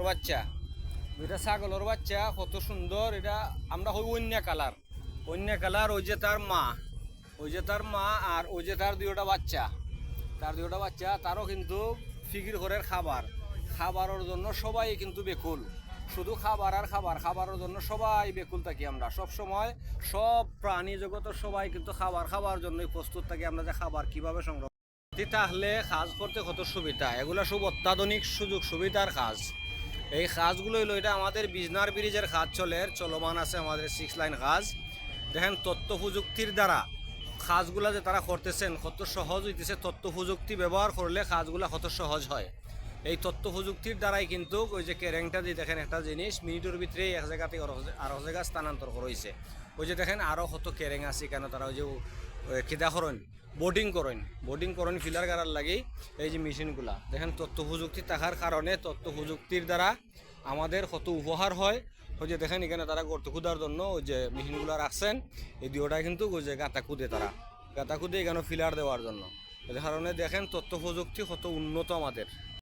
বাচ্চা, দুইটা ছাগলের বাচ্চা কত সুন্দর। এটা আমরা হই অন্য কালার। ওই যে তার মা, আর ওই যে তার দুইটা বাচ্চা তারও কিন্তু ফিকির করে খাবারের জন্য সবাই কিন্তু বেকুল। শুধু খাবার আর খাবারের জন্য সবাই বেকুল থাকি আমরা সব সময়। সব প্রাণী জগতের সবাই কিন্তু খাবার জন্যই প্রস্তুত থাকি আমরা, যে খাবার কিভাবে সংগ্রহ তাহলে কাজ করতে কত সুবিধা। এগুলো সব অত্যাধুনিক সুযোগ সুবিধার কাজ। এই কাজগুলো হইলো, এটা আমাদের বিজনার ব্রিজের কাজ চলমান আছে, আমাদের 6 লাইন কাজ। দেখেন তথ্য প্রযুক্তির দ্বারা কাজগুলা যে তারা করতেছেন কত সহজ হইতেছে। তথ্য প্রযুক্তি ব্যবহার করলে কাজগুলা কত সহজ হয়। এই তথ্য প্রযুক্তির দ্বারাই কিন্তু ওই যে কেরেংটা দিয়ে দেখেন একটা জিনিস মিনিটের ভিতরে এক জায়গা থেকে আরো জায়গা স্থানান্তর করেছে। ওই যে দেখেন আরও কত কেরেং আছে কেন, তারা ওই যে খিদা করেন বোর্ডিং করেন ফিলার গাড়ার লাগি। এই যে মেশিনগুলা দেখেন তথ্য প্রযুক্তি থাকার কারণে তথ্য প্রযুক্তির দ্বারা আমাদের কত উপহার হয়। ওই যে দেখেন এখানে তারা গর্ত খুদার জন্য ওই যে মেশিনগুলো রাখছেন, এই দুটা কিন্তু ওই যে গাঁথা খুদে এখানে ফিলার দেওয়ার জন্য। এই কারণে দেখেন তথ্য প্রযুক্তি কত উন্নত আমাদের।